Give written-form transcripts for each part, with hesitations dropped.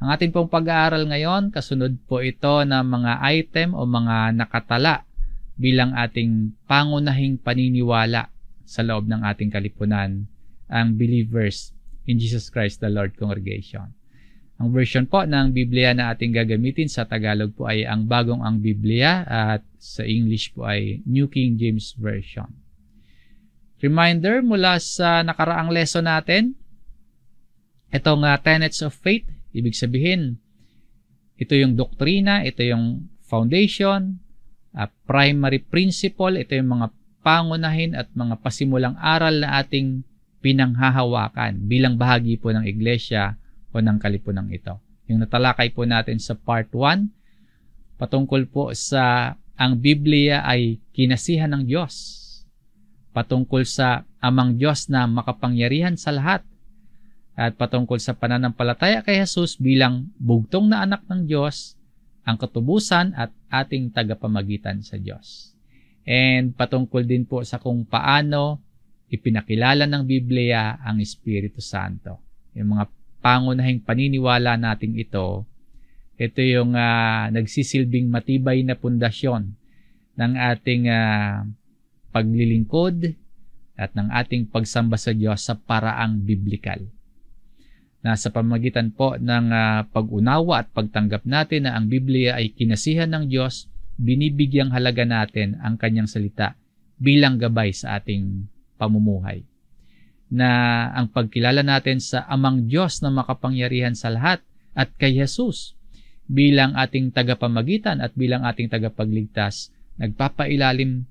Ang ating pong pag-aaral ngayon, kasunod po ito ng mga item o mga nakatala bilang ating pangunahing paniniwala sa loob ng ating kalipunan, ang believers in Jesus Christ the Lord Congregation. Ang version po ng Biblia na ating gagamitin sa Tagalog po ay ang Bagong ang Biblia at sa English po ay New King James Version. Reminder mula sa nakaraang lesson natin, itong tenets of faith, ibig sabihin, ito yung doktrina, ito yung foundation, primary principle, ito yung mga pangunahin at mga pasimulang aral na ating pinanghahawakan bilang bahagi po ng iglesia o ng kalipunang ito. Yung natalakay po natin sa part 1, patungkol po sa ang Biblia ay kinasihan ng Diyos. Patungkol sa amang Diyos na makapangyarihan sa lahat. At patungkol sa pananampalataya kay Jesus bilang bugtong na anak ng Diyos, ang katubusan at ating tagapamagitan sa Diyos. And patungkol din po sa kung paano ipinakilala ng Biblia ang Espiritu Santo. Yung mga pangunahing paniniwala nating ito yung nagsisilbing matibay na pundasyon ng ating paglilingkod at ng ating pagsamba sa Diyos sa paraang biblikal. Na sa pamamagitan po ng pag-unawa at pagtanggap natin na ang Biblia ay kinasihan ng Diyos, binibigyang halaga natin ang kanyang salita bilang gabay sa ating pamumuhay. Na ang pagkilala natin sa amang Diyos na makapangyarihan sa lahat at kay Jesus bilang ating tagapamagitan at bilang ating tagapagligtas, nagpapalalim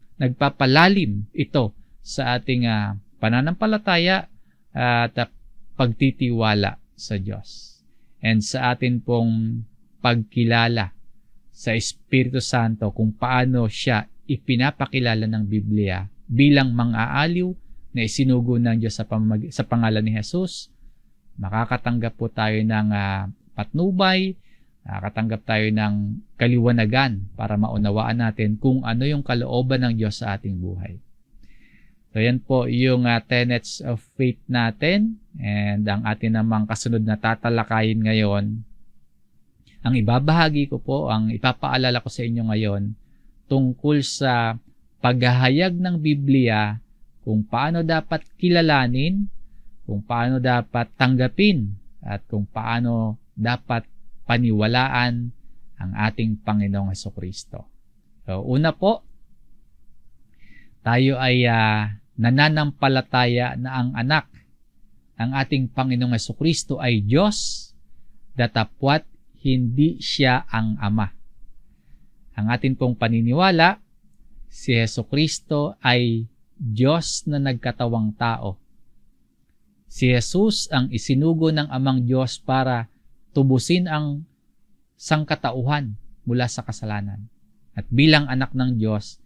ito sa ating pananampalataya at pagtitiwala sa Diyos. And sa atin pong pagkilala sa Espiritu Santo kung paano siya ipinapakilala ng Biblia bilang mang-aaliw na isinugo ng Diyos sa pangalan ni Jesus, makakatanggap po tayo ng patnubay, makakatanggap tayo ng kaliwanagan para maunawaan natin kung ano yung kalooban ng Diyos sa ating buhay. So yan po yung tenets of faith natin, and ang atin namang kasunod na tatalakayin ngayon, ang ibabahagi ko po, ang ipapaalala ko sa inyo ngayon tungkol sa paghahayag ng Biblia, kung paano dapat kilalanin, kung paano dapat tanggapin, at kung paano dapat paniwalaan ang ating Panginoong Hesukristo. So, una po, tayo ay nananampalataya na ang anak, ang ating Panginoong Hesukristo ay Diyos, datapwat hindi siya ang Ama. Ang ating pong paniniwala, si Hesukristo ay Diyos na nagkatawang tao. Si Jesus ang isinugo ng amang Diyos para tubusin ang sangkatauhan mula sa kasalanan. At bilang anak ng Diyos,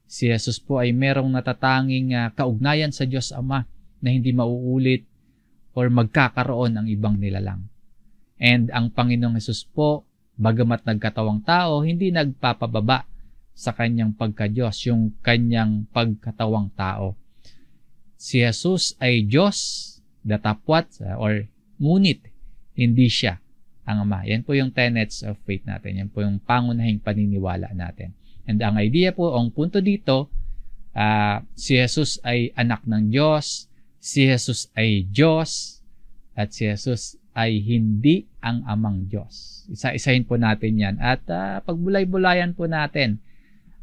si Jesus po ay merong natatanging kaugnayan sa Diyos Ama na hindi mauulit or magkakaroon ng ibang nilalang. And ang Panginoong Jesus po, bagamat nagkatawang tao, hindi nagpapababa sa kanyang pagka-Diyos, yung kanyang pagkatawang tao. Si Jesus ay Diyos, datapwat, or ngunit, hindi siya ang Ama. Yan po yung tenets of faith natin. Yan po yung pangunahing paniniwala natin. And ang idea po, ang punto dito, si Jesus ay anak ng Diyos, si Jesus ay Diyos, at si Jesus ay hindi ang amang Diyos. Isa-isahin po natin yan. At pagbulay-bulayan po natin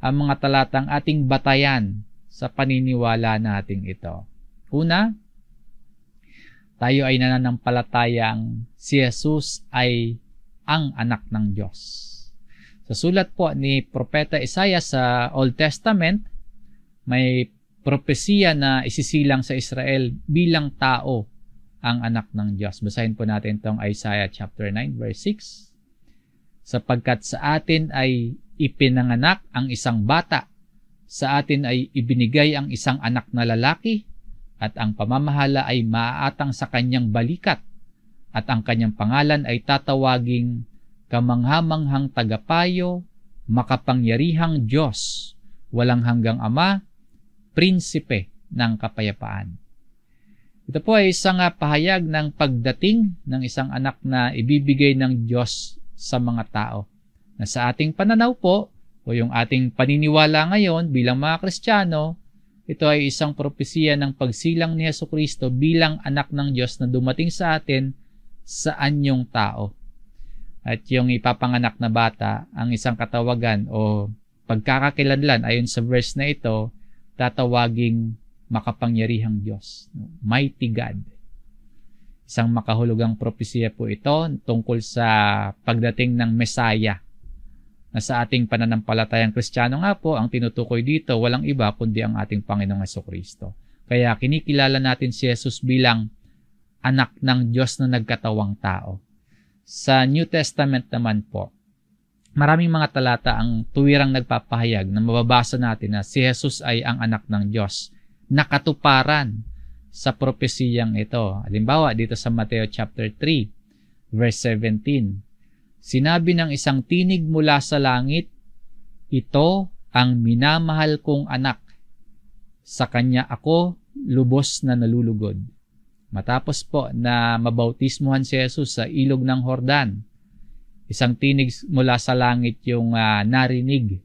ang mga talatang ating batayan sa paniniwala nating ito. Una, tayo ay nananampalatayang si Jesus ay ang anak ng Diyos. Sa sulat po ni Propeta Isaiah sa Old Testament, may propesiya na isisilang sa Israel bilang tao ang anak ng Diyos. Basahin po natin itong Isaiah chapter 9 verse 6. Sapagkat sa atin ay ipinanganak ang isang bata, sa atin ay ibinigay ang isang anak na lalaki, at ang pamamahala ay maaatang sa kanyang balikat, at ang kanyang pangalan ay tatawaging kamanghamanghang tagapayo, makapangyarihang Diyos, walang hanggang Ama, prinsipe ng kapayapaan. Ito po ay isang pahayag ng pagdating ng isang anak na ibibigay ng Diyos sa mga tao. Na sa ating pananaw po, o yung ating paniniwala ngayon bilang mga Kristiyano, ito ay isang propesiya ng pagsilang ni Jesucristo bilang anak ng Diyos na dumating sa atin sa anyong tao. At yung ipapanganak na bata, ang isang katawagan o pagkakakilanlan ayon sa verse na ito, tatawaging makapangyarihang Diyos, Mighty God. Isang makahulugang propesiya po ito tungkol sa pagdating ng Messiah. Na sa ating pananampalatayang Kristiyano nga po, ang tinutukoy dito, walang iba kundi ang ating Panginoong Jesucristo. Kaya kinikilala natin si Jesus bilang anak ng Diyos na nagkatawang tao. Sa New Testament naman po, maraming mga talata ang tuwirang nagpapahayag na mababasa natin na si Jesus ay ang anak ng Diyos, nakatuparan sa propesiyang ito. Halimbawa, dito sa Mateo chapter 3, verse 17, sinabi ng isang tinig mula sa langit, ito ang minamahal kong anak. Sa kanya ako lubos na nalulugod. Matapos po na mabautismuhan si Jesus sa ilog ng Jordan, isang tinig mula sa langit yung narinig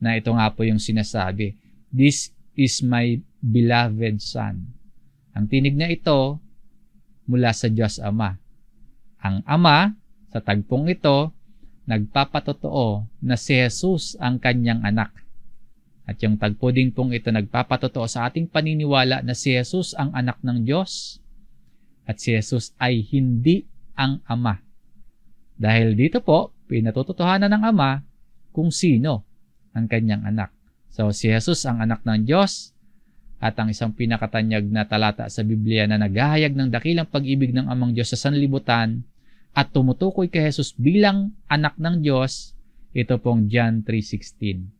na ito nga po yung sinasabi, this is my beloved son. Ang tinig na ito mula sa Diyos Ama. Ang Ama, sa tagpong ito, nagpapatotoo na si Jesus ang kanyang anak. At yung tagpo din pong ito nagpapatotoo sa ating paniniwala na si Jesus ang anak ng Diyos at si Jesus ay hindi ang Ama. Dahil dito po, pinatutuhanan ng Ama kung sino ang kanyang anak. So, si Jesus ang anak ng Diyos at ang isang pinakatanyag na talata sa Biblia na naghahayag ng dakilang pag-ibig ng Amang Diyos sa sanlibutan at tumutukoy kay Jesus bilang anak ng Diyos, ito pong John 3:16.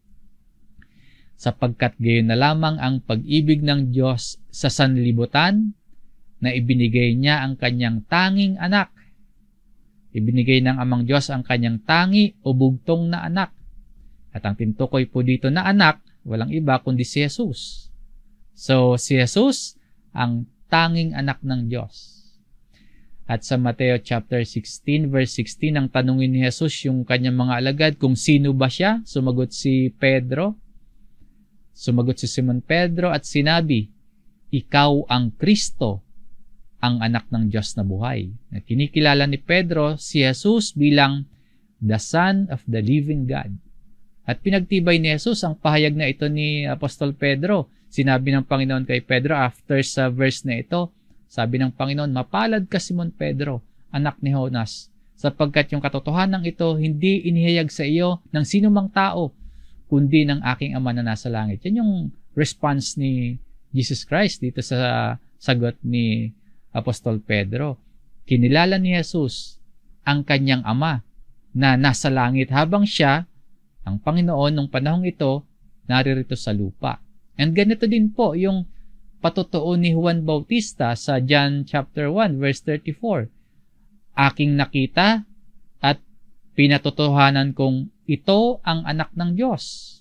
Sapagkat gayon na lamang ang pag-ibig ng Diyos sa sanlibutan na ibinigay niya ang kanyang tanging anak. Ibinigay ng Amang Diyos ang kanyang tangi o bugtong na anak. At ang tinutukoy po dito na anak, walang iba kundi si Jesus. So, si Jesus ang tanging anak ng Diyos. At sa Mateo chapter 16 verse 16, ang tanungin ni Jesus yung kanyang mga alagad kung sino ba siya. Sumagot si Simon Pedro at sinabi, ikaw ang Kristo, ang anak ng Diyos na buhay. Kinikilala ni Pedro si Jesus bilang the Son of the Living God. At pinagtibay ni Jesus ang pahayag na ito ni Apostol Pedro. Sinabi ng Panginoon kay Pedro after sa verse na ito, sabi ng Panginoon, mapalad ka Simon Pedro, anak ni Jonas, sapagkat yung katotohanan ito hindi inihayag sa iyo ng sino mang tao, kundi ng aking Ama na nasa langit. Yan yung response ni Jesus Christ dito sa sagot ni Apostol Pedro. Kinilala ni Jesus ang kanyang Ama na nasa langit habang siya, ang Panginoon, nung panahong ito, naririto sa lupa. And ganito din po yung patotoo ni Juan Bautista sa John chapter 1 verse 34. Aking nakita at pinatotohanan kong ito ang anak ng Diyos.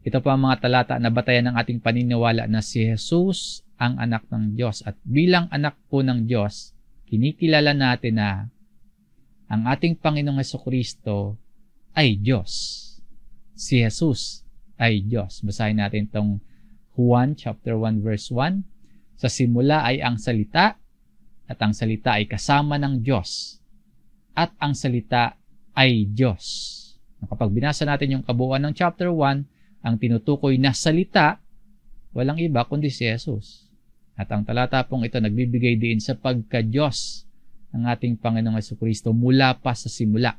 Ito po ang mga talata na batayan ng ating paniniwala na si Jesus ang anak ng Diyos. At bilang anak po ng Diyos, kinikilala natin na ang ating Panginoong Jesucristo ay Diyos. Si Jesus ay Diyos. Basahin natin itong Juan chapter 1 verse 1. Sa simula ay ang salita, at ang salita ay kasama ng Diyos, at ang salita ay Diyos. Kapag binasa natin yung kabuuan ng chapter 1, ang tinutukoy na salita, walang iba kundi si Jesus. At ang talata pong ito nagbibigay din sa pagka-Diyos ng ating Panginoong Jesucristo mula pa sa simula.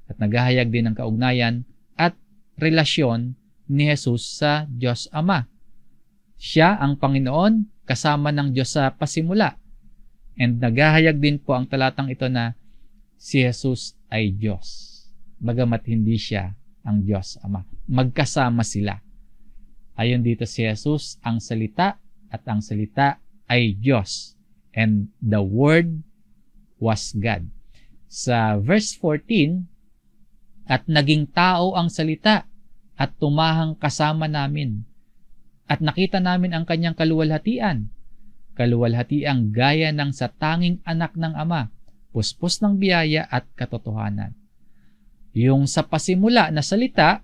At naghahayag din ng kaugnayan at relasyon ni Jesus sa Diyos Ama. Siya ang Panginoon kasama ng Diyos sa pasimula. And naghahayag din po ang talatang ito na si Jesus ay Diyos. Bagamat hindi siya ang Diyos Ama. Magkasama sila. Ayon dito si Jesus, ang salita at ang salita ay Diyos. And the Word was God. Sa verse 14, at naging tao ang salita at tumahang kasama namin. At nakita namin ang kanyang kaluwalhatian, kaluwalhatiang gaya ng sa tanging anak ng Ama, puspos ng biyaya at katotohanan. Yung sa pasimula na salita,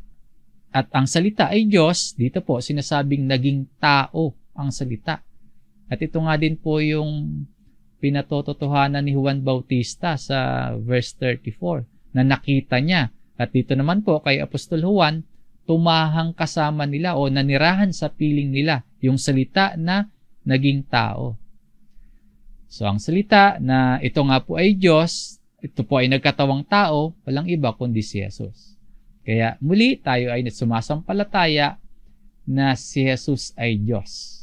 at ang salita ay Diyos, dito po sinasabing naging tao ang salita. At ito nga din po yung pinatototohanan ni Juan Bautista sa verse 34, na nakita niya. At dito naman po kay Apostol Juan, tumahang kasama nila o nanirahan sa piling nila yung salita na naging tao. So ang salita na ito nga po ay Diyos, ito po ay nagkatawang tao, walang iba kundi si Jesus. Kaya muli tayo ay sumasampalataya na si Jesus ay Diyos.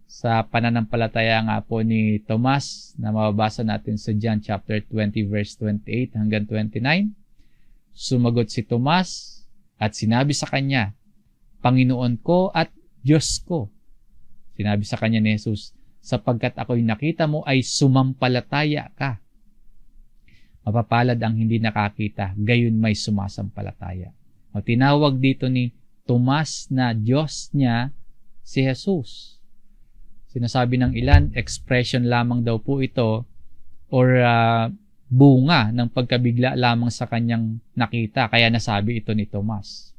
Sa pananampalataya nga po ni Tomas na mababasa natin sa John chapter 20 verse 28 hanggang 29, sumagot si Tomas at sinabi sa kanya, Panginoon ko at Diyos ko. Sinabi sa kanya ni Jesus, sapagkat ako'y nakita mo ay sumampalataya ka. Mapapalad ang hindi nakakita, gayon may sumasampalataya. O tinawag dito ni Tomas na Diyos niya si Jesus. Sinasabi ng ilan, expression lamang daw po ito or bunga ng pagkabigla lamang sa kanyang nakita, kaya nasabi ito ni Tomas.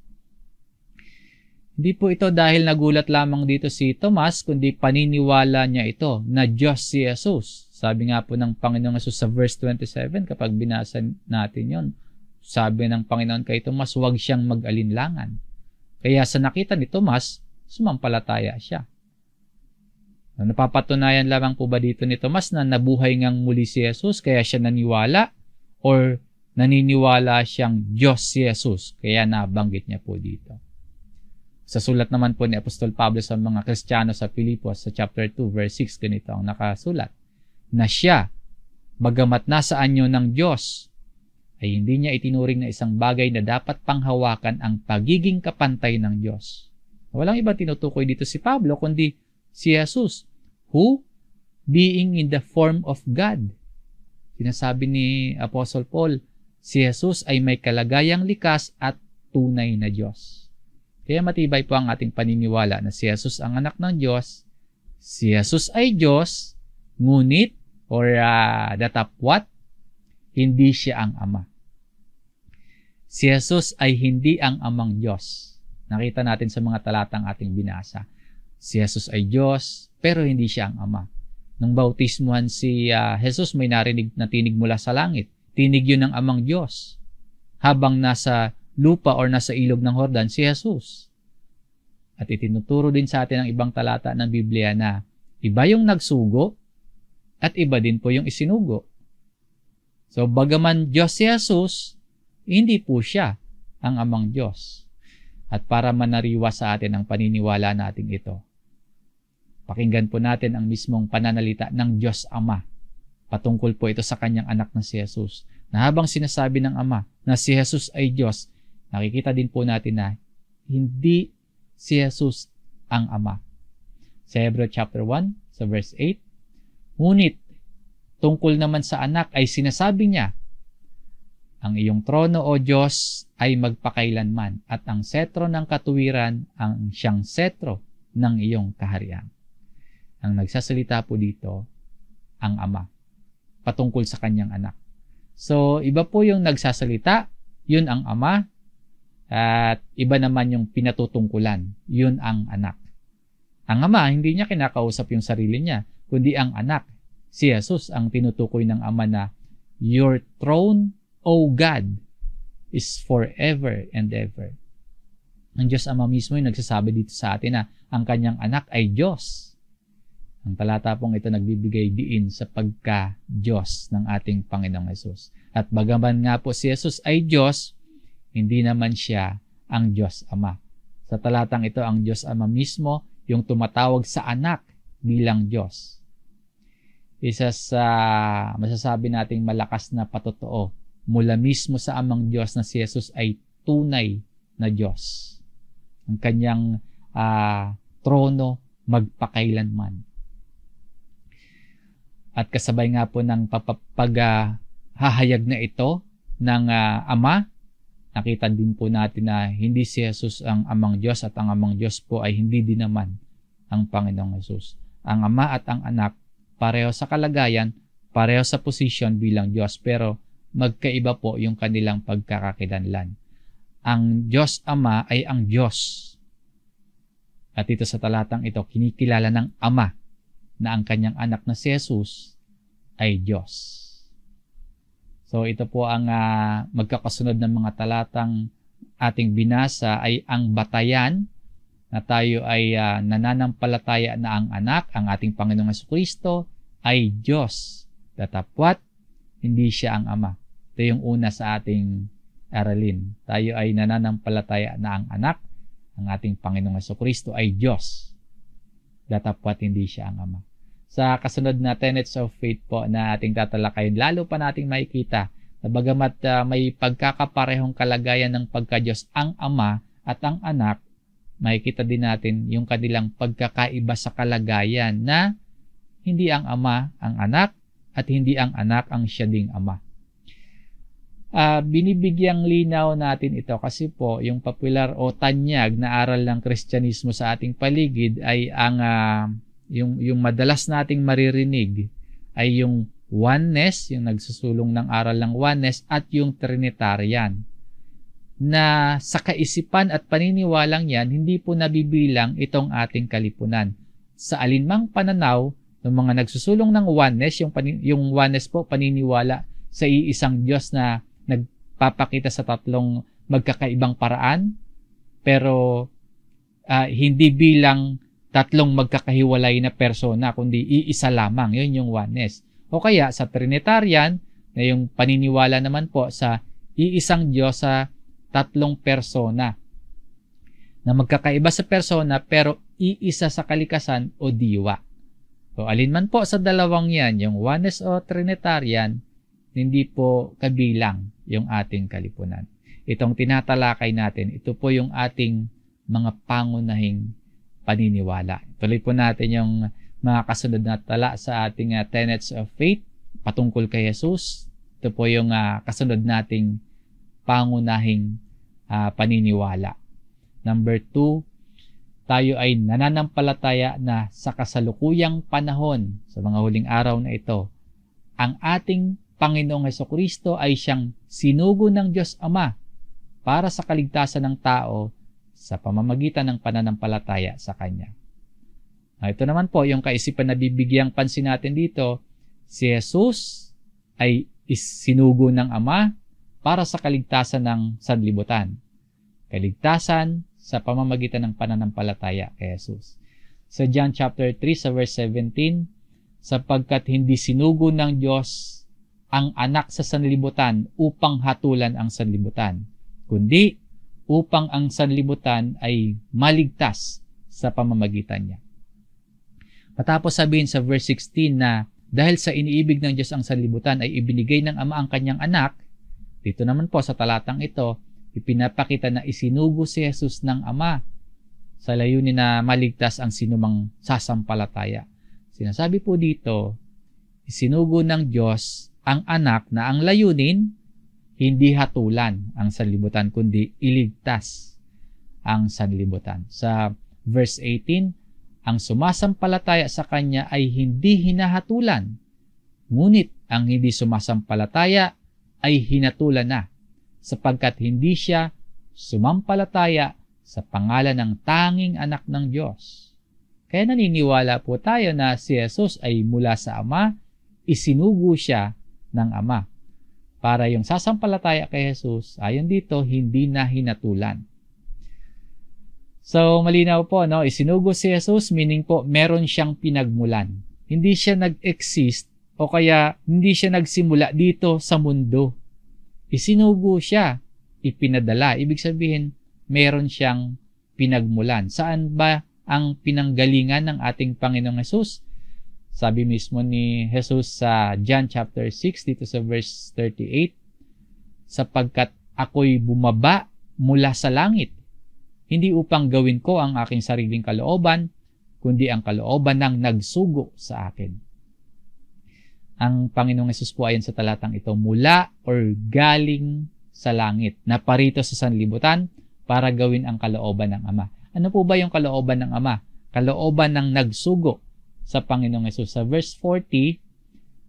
Hindi po ito dahil nagulat lamang dito si Tomas, kundi paniniwala niya ito na Diyos si Jesus. Sabi nga po ng Panginoong Jesus sa verse 27, kapag binasa natin yon, sabi ng Panginoon kay Tomas, huwag siyang mag-alinlangan. Kaya sa nakita ni Tomas, sumampalataya siya. Napapatunayan lamang po ba dito ni Tomas na nabuhay ngang muli si Jesus kaya siya naniwala, or naniniwala siyang Diyos si Jesus kaya nabanggit niya po dito? Sa sulat naman po ni Apostol Pablo sa mga Kristiyano sa Filipos sa chapter 2 verse 6, ganito ang nakasulat, na siya, bagamat nasa anyo ng Diyos, ay hindi niya itinuring na isang bagay na dapat panghawakan ang pagiging kapantay ng Diyos. Walang iba tinutukoy dito si Pablo kundi si Jesus, who, being in the form of God. Sinasabi ni Apostle Paul, si Jesus ay may kalagayang likas at tunay na Diyos. Kaya matibay po ang ating paniniwala na si Jesus ang anak ng Diyos, si Jesus ay Diyos, ngunit, or datapwat, hindi siya ang Ama. Si Jesus ay hindi ang amang Diyos. Nakita natin sa mga talatang ating binasa. Si Jesus ay Diyos, pero hindi siya ang Ama. Nung bautismuhan si Jesus, may narinig na tinig mula sa langit. Tinig yun ng amang Diyos. Habang nasa lupa or nasa ilog ng Jordan, si Jesus. At itinuturo din sa atin ang ibang talata ng Biblia na iba yung nagsugo at iba din po yung isinugo. So, bagaman Diyos si Jesus, hindi po siya ang amang Diyos. At para manariwa sa atin ang paniniwala natin ito, pakinggan po natin ang mismong pananalita ng Diyos Ama. Patungkol po ito sa kanyang anak na si Jesus. Na habang sinasabi ng Ama na si Jesus ay Diyos, nakikita din po natin na hindi si Jesus ang Ama. Sa Hebreo chapter 1, sa verse 8, ngunit tungkol naman sa anak ay sinasabi niya, ang iyong trono o Diyos ay magpakailanman at ang setro ng katuwiran ang siyang setro ng iyong kaharian. Ang nagsasalita po dito, ang Ama, patungkol sa kanyang anak. So, iba po yung nagsasalita, yun ang Ama, at iba naman yung pinatutungkulan, yun ang anak. Ang Ama, hindi niya kinakausap yung sarili niya, kundi ang anak. Si Jesus ang tinutukoy ng Ama na, your throne, O God, is forever and ever. Ang Diyos Ama mismo yung nagsasabi dito sa atin na ang kanyang anak ay Diyos. Ang talata pong ito nagbibigay diin sa pagka-Diyos ng ating Panginoong Hesus. At bagaman nga po si Jesus ay Diyos, hindi naman siya ang Diyos Ama. Sa talatang ito, ang Diyos Ama mismo yung tumatawag sa anak bilang Diyos. Isa sa masasabi nating malakas na patotoo mula mismo sa amang Diyos na si Jesus ay tunay na Diyos. Ang kanyang trono magpakailanman. At kasabay nga po ng paghahayag na ito ng Ama, nakita din po natin na hindi si Jesus ang amang Diyos at ang amang Diyos po ay hindi din naman ang Panginoong Jesus. Ang Ama at ang Anak, pareho sa kalagayan, pareho sa posisyon bilang Diyos, pero magkaiba po yung kanilang pagkakakilanlan. Ang Diyos Ama ay ang Diyos. At ito sa talatang ito, kinikilala ng Ama na ang kanyang anak na si Jesus ay Diyos. So ito po ang magkakasunod ng mga talatang ating binasa ay ang batayan na tayo ay nananampalataya na ang anak, ang ating Panginoong Jesucristo ay Diyos. Datapwat, hindi siya ang Ama. Ito yung una sa ating aralin. Tayo ay nananampalataya na ang anak, ang ating Panginoong Jesucristo ay Diyos. Datapwat, hindi siya ang Ama. Sa kasunod na tenets of faith po na ating tatalakayin, lalo pa nating makikita na bagamat may pagkakaparehong kalagayan ng pagka-Diyos ang Ama at ang Anak, makikita din natin yung kanilang pagkakaiba sa kalagayan na hindi ang Ama ang Anak at hindi ang Anak ang siya ding Ama. Binibigyang linaw natin ito kasi po yung popular o tanyag na aral ng Kristyanismo sa ating paligid ay ang yung madalas nating maririnig ay yung oneness, yung nagsusulong ng aral ng oneness, at yung Trinitarian. Na sa kaisipan at paniniwalang yan, hindi po nabibilang itong ating kalipunan. Sa alinmang pananaw ng mga nagsusulong ng oneness, yung oneness po paniniwala sa iisang Diyos na nagpapakita sa tatlong magkakaibang paraan, pero hindi bilang tatlong magkakahiwalay na persona, kundi iisa lamang. Yun yung oneness. O kaya sa Trinitarian, na yung paniniwala naman po sa iisang Diyos sa tatlong persona, na magkakaiba sa persona pero iisa sa kalikasan o diwa. So alinman po sa dalawang yan, yung oneness o Trinitarian, hindi po kabilang yung ating kalipunan. Itong tinatalakay natin, ito po yung ating mga pangunahing paniniwala. Tuloy po natin yung mga kasunod na tala sa ating tenets of faith patungkol kay Jesus. Ito po yung kasunod nating pangunahing paniniwala. Number 2, tayo ay nananampalataya na sa kasalukuyang panahon, sa mga huling araw na ito, ang ating Panginoong Jesucristo ay siyang sinugo ng Diyos Ama para sa kaligtasan ng tao sa pamamagitan ng pananampalataya sa Kanya. Ito naman po yung kaisipan na bibigyang pansin natin dito. Si Jesus ay sinugo ng Ama para sa kaligtasan ng sanlibutan. Kaligtasan sa pamamagitan ng pananampalataya kay Jesus. Sa John chapter 3 sa verse 17, sapagkat hindi sinugo ng Diyos ang anak sa sanlibutan upang hatulan ang sanlibutan, kundi upang ang sanlibutan ay maligtas sa pamamagitan niya. Matapos sabihin sa verse 16 na dahil sa iniibig ng Diyos ang sanlibutan ay ibinigay ng Ama ang kanyang anak, dito naman po sa talatang ito, ipinapakita na isinugo si Jesus ng Ama sa layunin na maligtas ang sinumang sasampalataya. Sinasabi po dito, isinugo ng Diyos ang anak na ang layunin, hindi hatulan ang sanlibutan, kundi iligtas ang sanlibutan. Sa verse 18, ang sumasampalataya sa Kanya ay hindi hinahatulan, ngunit ang hindi sumasampalataya ay hinatulan na, sapagkat hindi siya sumampalataya sa pangalan ng tanging anak ng Diyos. Kaya naniniwala po tayo na si Jesus ay mula sa Ama, isinugo siya ng Ama. Para yung sasampalataya kay Jesus, ayon dito, hindi na hinatulan. So, malinaw po, no? Isinugo si Jesus, meaning po, meron siyang pinagmulan. Hindi siya nag-exist o kaya hindi siya nagsimula dito sa mundo. Isinugo siya, ipinadala. Ibig sabihin, meron siyang pinagmulan. Saan ba ang pinanggalingan ng ating Panginoong Jesus? Sabi mismo ni Jesus sa John chapter 6, dito sa verse 38, sapagkat ako'y bumaba mula sa langit, hindi upang gawin ko ang aking sariling kalooban, kundi ang kalooban ng nagsugo sa akin. Ang Panginoong Jesus po ayon sa talatang ito, mula or galing sa langit, na parito sa sanlibutan para gawin ang kalooban ng Ama. Ano po ba yung kalooban ng Ama? Kalooban ng nagsugo sa Panginoong Hesus. Sa verse 40,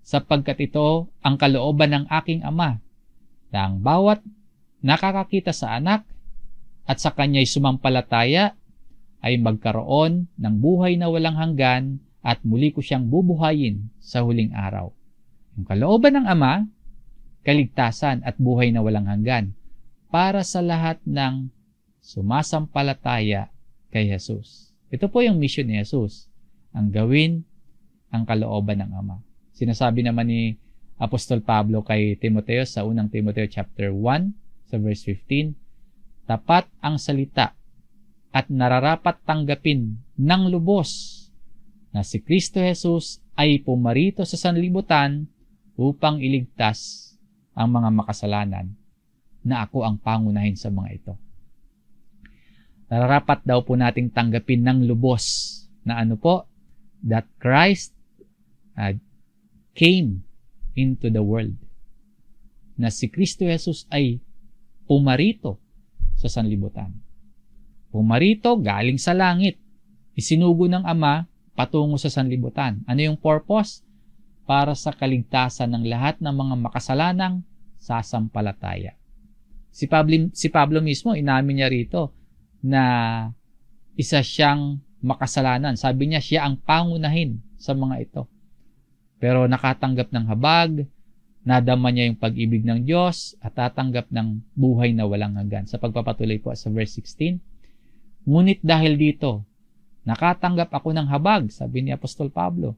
sapagkat ito ang kalooban ng aking Ama, na ang bawat nakakakita sa anak at sa kanya'y sumampalataya ay magkaroon ng buhay na walang hanggan at muli ko siyang bubuhayin sa huling araw. Yung kalooban ng Ama, kaligtasan at buhay na walang hanggan para sa lahat ng sumasampalataya kay Jesus. Ito po yung mission ni Jesus, ang gawin ang kalooban ng Ama. Sinasabi naman ni Apostol Pablo kay Timoteo sa unang Timoteo chapter 1 sa verse 15, tapat ang salita at nararapat tanggapin ng lubos na si Kristo Jesus ay pumarito sa sanlibutan upang iligtas ang mga makasalanan, na ako ang pangunahin sa mga ito. Nararapat daw po nating tanggapin ng lubos na ano po? That Christ came into the world. Na si Kristo Jesus ay pumarito sa sanlibutan. Pumarito galing sa langit. Isinugo ng Ama patungo sa sanlibutan. Ano yung purpose? Para sa kaligtasan ng lahat ng mga makasalanang sasampalataya. Si Pablo mismo, inamin niya rito na isa siyang makasalanan. Sabi niya, siya ang pangunahin sa mga ito. Pero nakatanggap ng habag, nadama niya yung pag-ibig ng Diyos, at tatanggap ng buhay na walang hanggan. Sa pagpapatuloy po sa verse 16, ngunit dahil dito, nakatanggap ako ng habag, sabi ni Apostol Pablo,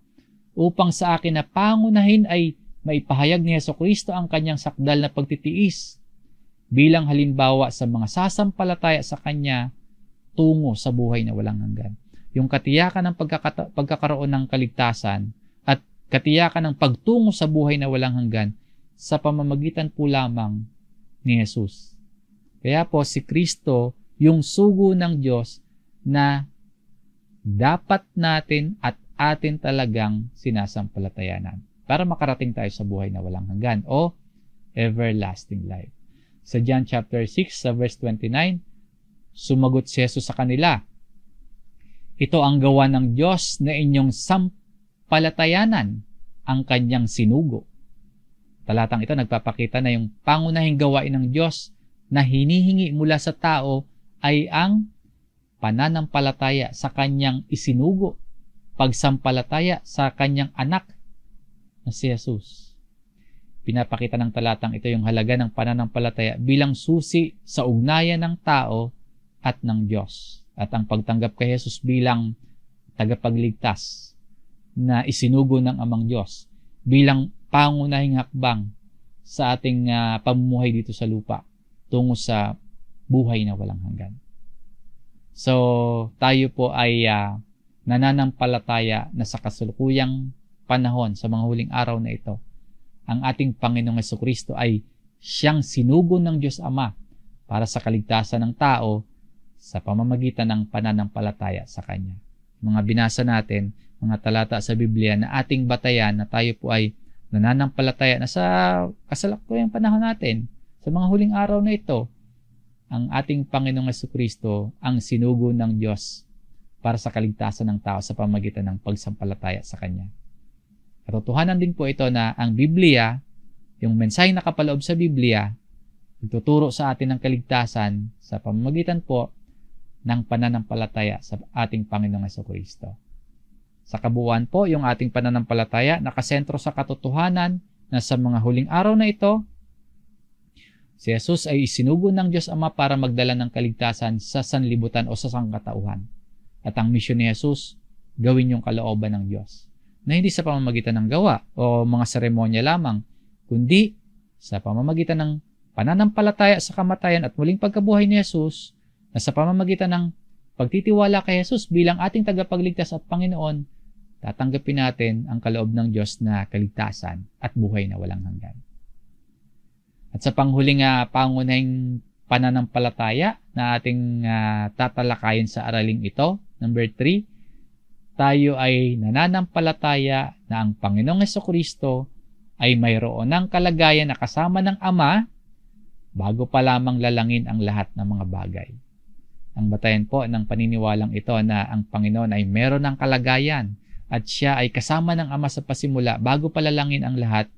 upang sa akin na pangunahin ay maipahayag ni Jesucristo ang kanyang sakdal na pagtitiis bilang halimbawa sa mga sasampalataya sa kanya tungo sa buhay na walang hanggan. Yung katiyakan ng pagkakaroon ng kaligtasan at katiyakan ng pagtungo sa buhay na walang hanggan sa pamamagitan po lamang ni Jesus. Kaya po si Kristo yung sugo ng Diyos na dapat natin at atin talagang sinasampalatayanan para makarating tayo sa buhay na walang hanggan o everlasting life. Sa John chapter 6 sa verse 29, sumagot si Jesus sa kanila, ito ang gawa ng Diyos na inyong sampalatayanan, ang kanyang sinugo. Talatang ito nagpapakita na yung pangunahing gawain ng Diyos na hinihingi mula sa tao ay ang pananampalataya sa kanyang isinugo, pagsampalataya sa kanyang anak na si Jesus. Pinapakita ng talatang ito yung halaga ng pananampalataya bilang susi sa ugnayan ng tao at ng Diyos, at ang pagtanggap kay Jesus bilang tagapagligtas na isinugo ng Amang Diyos bilang pangunahing hakbang sa ating pamumuhay dito sa lupa tungo sa buhay na walang hanggan. So, tayo po ay nananampalataya na sa kasalukuyang panahon, sa mga huling araw na ito, ang ating Panginoong Jesucristo ay siyang sinugo ng Diyos Ama para sa kaligtasan ng tao sa pamamagitan ng pananampalataya sa Kanya. Mga binasa natin, mga talata sa Biblia na ating batayan na tayo po ay nananampalataya na sa kasalukuyang panahon natin, sa mga huling araw na ito, ang ating Panginoong Jesucristo ang sinugo ng Diyos para sa kaligtasan ng tao sa pamamagitan ng pagsampalataya sa Kanya. Katotohanan din po ito na ang Biblia, yung mensaheng nakapaloob sa Biblia, nagtuturo sa atin ng kaligtasan sa pamamagitan po ng pananampalataya sa ating Panginoong Jesucristo. Sa kabuuan po, yung ating pananampalataya nakasentro sa katotohanan na sa mga huling araw na ito, si Jesus ay isinugo ng Diyos Ama para magdala ng kaligtasan sa sanlibutan o sa sangkatauhan. At ang misyon ni Jesus, gawin yung kalooban ng Diyos, na hindi sa pamamagitan ng gawa o mga seremonya lamang, kundi sa pamamagitan ng pananampalataya sa kamatayan at muling pagkabuhay ni Jesus, na sa pamamagitan ng pagtitiwala kay Jesus bilang ating tagapagligtas at Panginoon, tatanggapin natin ang kaloob ng Diyos na kaligtasan at buhay na walang hanggan. At sa panghuling pangunahing pananampalataya na ating tatalakayin sa araling ito, number 3, tayo ay nananampalataya na ang Panginoong Jesucristo ay mayroon ng kalagayan na kasama ng Ama bago pa lamang lalangin ang lahat ng mga bagay. Ang batayan po ng paniniwalang ito na ang Panginoon ay meron ng kalagayan at siya ay kasama ng Ama sa pasimula bago palalangin ang lahat.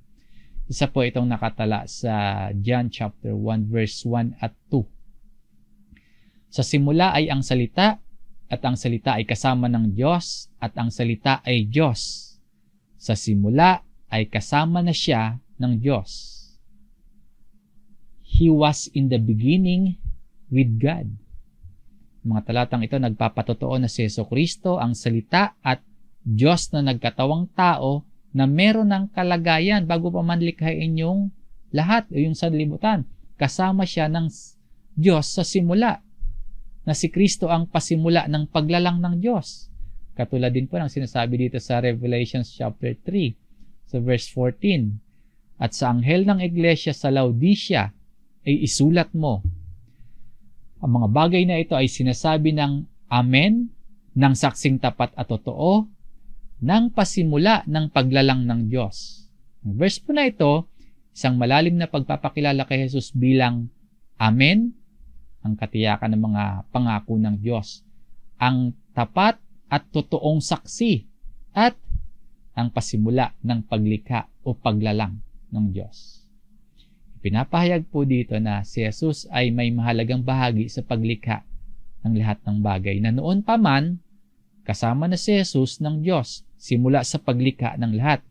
Isa po itong nakatala sa John chapter 1 verse 1 at 2. Sa simula ay ang salita, at ang salita ay kasama ng Diyos, at ang salita ay Diyos. Sa simula ay kasama na siya ng Diyos. He was in the beginning with God. Mga talatang ito nagpapatotoo na si Jesucristo ang salita at Diyos na nagkatawang tao na meron ng kalagayan bago pa man likhain yung lahat o yung sanlibutan. Kasama siya ng Diyos sa simula, na si Kristo ang pasimula ng paglalang ng Diyos. Katulad din po ng sinasabi dito sa Revelation chapter 3 sa verse 14. At sa anghel ng iglesia sa Laodicea ay isulat mo. Ang mga bagay na ito ay sinasabi ng Amen, ng saksing tapat at totoo, ng pasimula ng paglalang ng Diyos. Ang verse po na ito, isang malalim na pagpapakilala kay Jesus bilang Amen, ang katiyakan ng mga pangako ng Diyos, ang tapat at totoong saksi, at ang pasimula ng paglikha o paglalang ng Diyos. Pinapahayag po dito na si Jesus ay may mahalagang bahagi sa paglikha ng lahat ng bagay na noon pa man kasama na si Jesus ng Diyos simula sa paglikha ng lahat.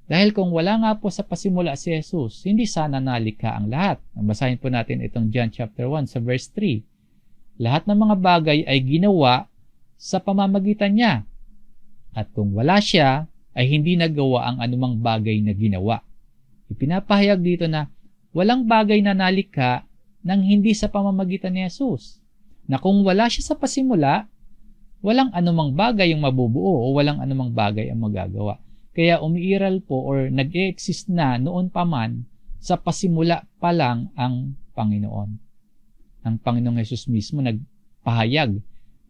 Dahil kung wala nga po sa pasimula si Jesus, hindi sana nalikha ang lahat. Basahin po natin itong John chapter 1 sa verse 3. Lahat ng mga bagay ay ginawa sa pamamagitan niya. At kung wala siya, ay hindi nagawa ang anumang bagay na ginawa. Ipinapahayag dito na walang bagay na nalikha nang hindi sa pamamagitan ni Jesus. Na kung wala siya sa pasimula, walang anumang bagay yung mabubuo o walang anumang bagay ang magagawa. Kaya umiiral po or nag-e-exist na noon pa man sa pasimula pa lang ang Panginoon. Ang Panginoong Jesus mismo nagpahayag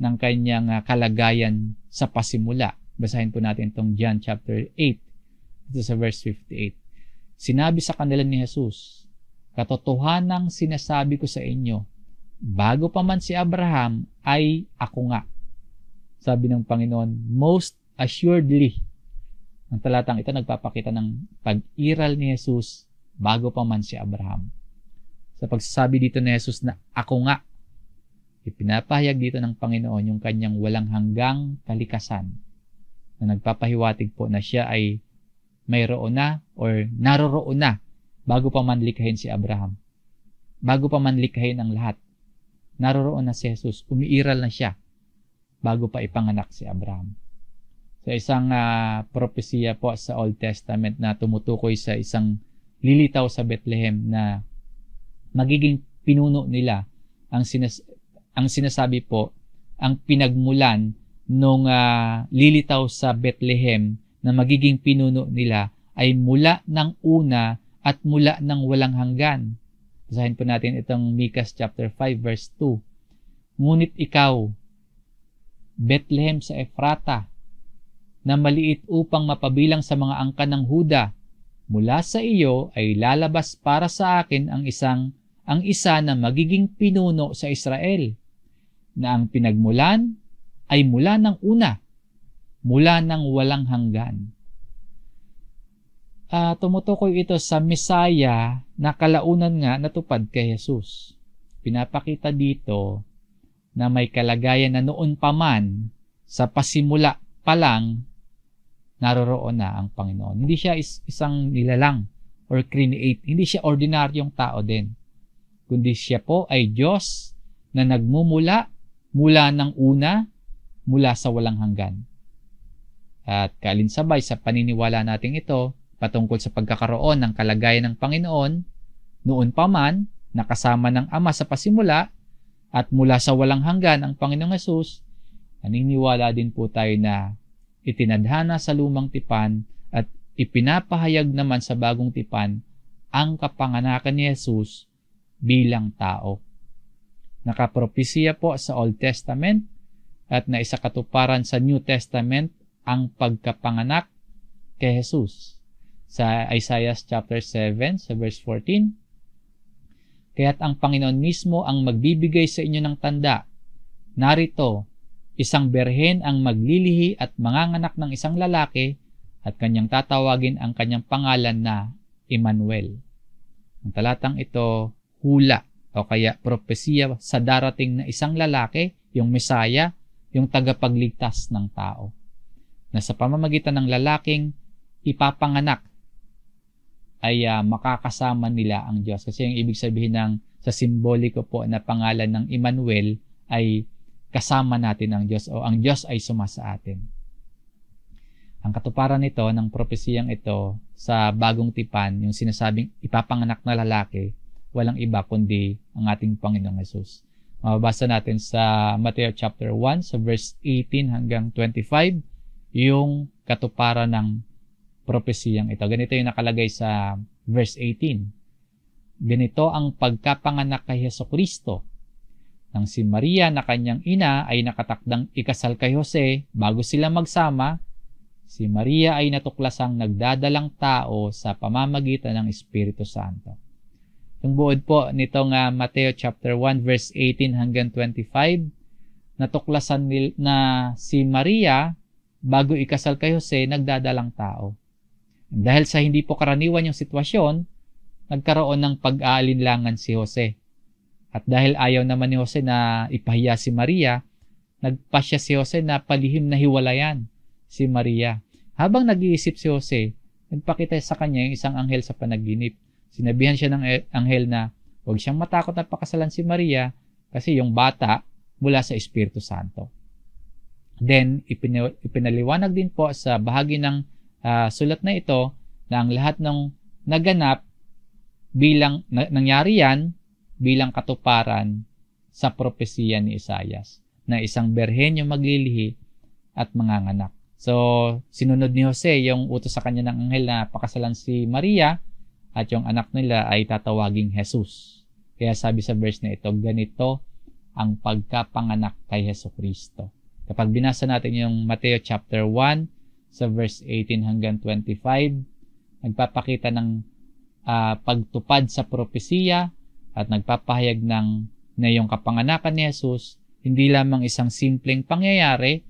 ng kanyang kalagayan sa pasimula. Basahin po natin itong John chapter 8, ito sa verse 58. Sinabi sa kanila ni Jesus, katotohanang sinasabi ko sa inyo, bago pa man si Abraham ay ako nga. Sabi ng Panginoon, most assuredly. Ang talatang ito nagpapakita ng pag-iral ni Jesus bago pa man si Abraham. Sa pagsasabi dito ni Jesus na ako nga, ipinapahayag dito ng Panginoon yung kanyang walang hanggang kalikasan na nagpapahiwatig po na siya ay mayroon na or naroroon na bago pa man likhain si Abraham. Bago pa man likhain ang lahat, naroroon na si Jesus, umiiral na siya bago pa ipanganak si Abraham. Sa isang propesiya po sa Old Testament na tumutukoy sa isang lilitaw sa Bethlehem na magiging pinuno nila, ang sinasabi po, ang pinagmulan nung lilitaw sa Bethlehem na magiging pinuno nila ay mula ng una at mula ng walang hanggan. Basahin po natin itong Micah chapter 5 verse 2. Ngunit ikaw, Bethlehem sa Ephrata, na maliit upang mapabilang sa mga angkan ng Huda, mula sa iyo ay lalabas para sa akin ang isa na magiging pinuno sa Israel, na ang pinagmulan ay mula ng una, mula ng walang hanggan. Tumutukoy ito sa Messiah na kalaunan nga natupad kay Jesus. Pinapakita dito na may kalagayan na noon pa man, sa pasimula pa lang, naroroon na ang Panginoon. Hindi siya isang nilalang or create. Hindi siya ordinaryong tao din. Kundi siya po ay Diyos na nagmumula mula ng una, mula sa walang hanggan. At kalinsabay sa paniniwala natin ito, patungkol sa pagkakaroon ng kalagayan ng Panginoon, noon pa man, nakasama ng Ama sa pasimula, at mula sa walang hanggan ang Panginoong Hesus, naniniwala din po tayo na itinadhana sa lumang tipan at ipinapahayag naman sa bagong tipan ang kapanganakan ni Jesus bilang tao. Nakapropesiya po sa Old Testament at naisakatuparan sa New Testament ang pagkapanganak kay Jesus. Sa Isaiah chapter 7 sa verse 14, kaya't ang Panginoon mismo ang magbibigay sa inyo ng tanda. Narito, isang berhen ang maglilihi at manganganak ng isang lalaki at kanyang tatawagin ang kanyang pangalan na Emmanuel. Ang talatang ito, hula o kaya propesiya sa darating na isang lalaki, yung Mesaya, yung tagapagligtas ng tao, na sa pamamagitan ng lalaking ipapanganak ay makakasama nila ang Diyos. Kasi yung ibig sabihin ng sa simboliko po na pangalan ng Emmanuel ay kasama natin ang Diyos o ang Diyos ay sumasa atin. Ang katuparan nito ng propesiyang ito sa bagong tipan, yung sinasabing ipapanganak na lalaki, walang iba kundi ang ating Panginoong Hesus. Mababasa natin sa Mateo chapter 1 sa verse 18 hanggang 25 yung katuparan ng propesiyang ito. Ganito yung nakalagay sa verse 18. Ganito ang pagkapanganak kay Hesukristo. Nang si Maria na kanyang ina ay nakatakdang ikasal kay Jose bago sila magsama, si Maria ay natuklasang nagdadalang tao sa pamamagitan ng Espiritu Santo. Yung buod po nitong Mateo chapter 1 verse 18 hanggang 25, natuklasan na si Maria bago ikasal kay Jose nagdadalang tao. Dahil sa hindi po karaniwan yung sitwasyon, nagkaroon ng pag-aalinlangan si Jose. At dahil ayaw naman ni Jose na ipahiya si Maria, nagpasya si Jose na palihim na hiwalayan si Maria. Habang nag-iisip si Jose, nagpakita sa kanya yung isang anghel sa panaginip. Sinabihan siya ng anghel na huwag siyang matakot na pakasalan si Maria kasi yung bata mula sa Espiritu Santo. Then, ipinaliwanag din po sa bahagi ng sulat na ito na ang lahat ng naganap nangyari yan bilang katuparan sa propesiya ni Isaias na isang berhen yung maglilihi at manganganak. So, sinunod ni Jose yung utos sa kanya ng anghel na pakasalan si Maria at yung anak nila ay tatawaging Jesus. Kaya sabi sa verse na ito, ganito ang pagkapanganak kay Hesukristo. Kapag binasa natin yung Mateo chapter 1 sa verse 18 hanggang 25, nagpapakita ng pagtupad sa propesiya at nagpapahayag na yung kapanganakan ni Jesus hindi lamang isang simpleng pangyayari,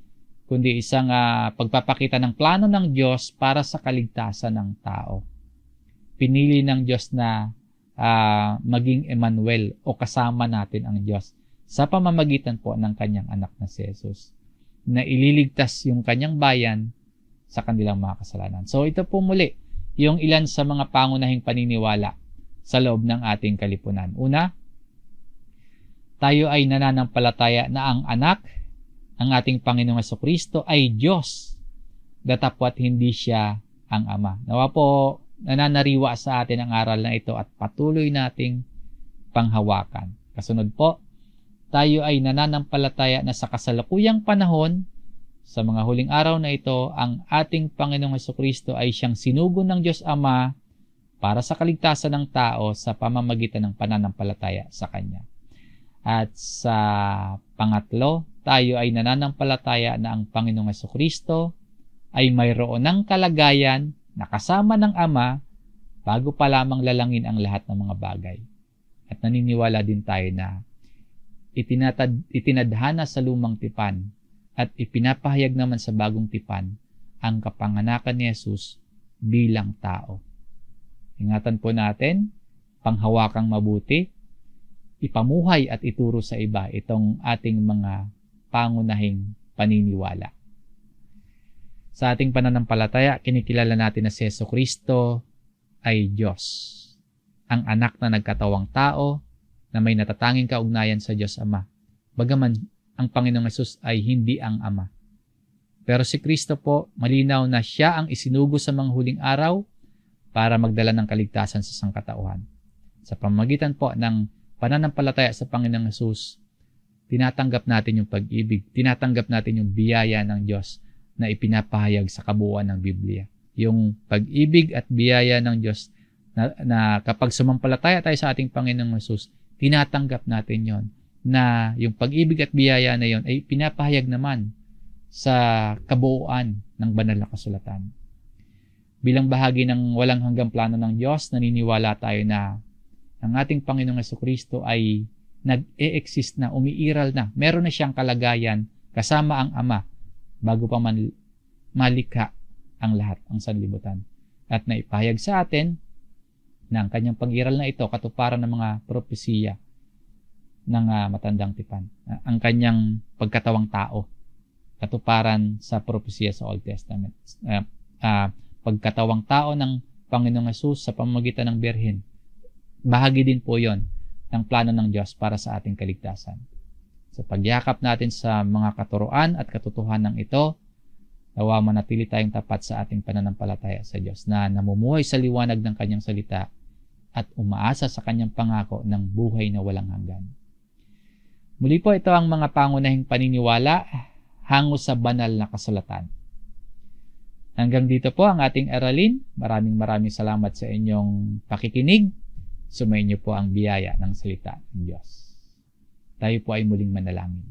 kundi isang pagpapakita ng plano ng Diyos para sa kaligtasan ng tao. Pinili ng Diyos na maging Emmanuel o kasama natin ang Diyos sa pamamagitan po ng kanyang anak na si Jesus, na ililigtas yung kanyang bayan sa kanilang mga kasalanan. So ito po muli yung ilan sa mga pangunahing paniniwala sa loob ng ating kalipunan. Una, tayo ay nananampalataya na ang anak, ang ating Panginoong Hesukristo ay Diyos, datapwat hindi siya ang Ama. Nawa po nananariwa sa atin ang aral na ito at patuloy nating panghawakan. Kasunod po, tayo ay nananampalataya na sa kasalukuyang panahon, sa mga huling araw na ito, ang ating Panginoong Hesukristo ay siyang sinugo ng Diyos Ama para sa kaligtasan ng tao sa pamamagitan ng pananampalataya sa Kanya. At sa pangatlo, tayo ay nananampalataya na ang Panginoong Hesukristo ay mayroon ng kalagayan na kasama ng Ama bago pa lamang lalangin ang lahat ng mga bagay. At naniniwala din tayo na itinadhana sa lumang tipan at ipinapahayag naman sa bagong tipan ang kapanganakan ni Jesus bilang tao. Ingatan po natin, panghawakang mabuti, ipamuhay at ituro sa iba itong ating mga pangunahing paniniwala. Sa ating pananampalataya, kinikilala natin na si Hesukristo ay Diyos, ang anak na nagkatawang tao na may natatanging kaugnayan sa Diyos Ama. Bagaman ang Panginoong Hesus ay hindi ang Ama. Pero si Kristo po, malinaw na siya ang isinugo sa mga huling araw para magdala ng kaligtasan sa sangkatauhan. Sa pamamagitan po ng pananampalataya sa Panginoong Hesus, tinatanggap natin yung pag-ibig, tinatanggap natin yung biyaya ng Diyos na ipinapahayag sa kabuuan ng Biblia. Yung pag-ibig at biyaya ng Diyos na kapag sumampalataya tayo sa ating Panginoong Hesus, tinatanggap natin yon, na yung pag-ibig at biyaya na yon ay pinapahayag naman sa kabuuan ng banal na kasulatan. Bilang bahagi ng walang hanggang plano ng Diyos, naniniwala tayo na ang ating Panginoong Hesukristo ay nag-e-exist na, umiiral na, meron na siyang kalagayan kasama ang Ama, bago pa man malikha ang lahat, ang sanlibutan. At naipahayag sa atin na ang kanyang pag-iral na ito, katuparan ng mga propesiya ng matandang tipan. Ang kanyang pagkatawang tao, katuparan sa propesiya sa Old Testament. Pagkatawang tao ng Panginoong Hesus sa pamamagitan ng Birhen, bahagi din po yon ng plano ng Diyos para sa ating kaligtasan. Sa pagyakap natin sa mga katuruan at katotohanan ito, nawa manatili tayong tapat sa ating pananampalataya sa Diyos na namumuhay sa liwanag ng kanyang salita at umaasa sa kanyang pangako ng buhay na walang hanggan. Muli po, ito ang mga pangunahing paniniwala hango sa banal na kasulatan. Hanggang dito po ang ating aralin. Maraming salamat sa inyong pakikinig. Sumayin niyo po ang biyaya ng salita ng Diyos. Tayo po ay muling manalangin.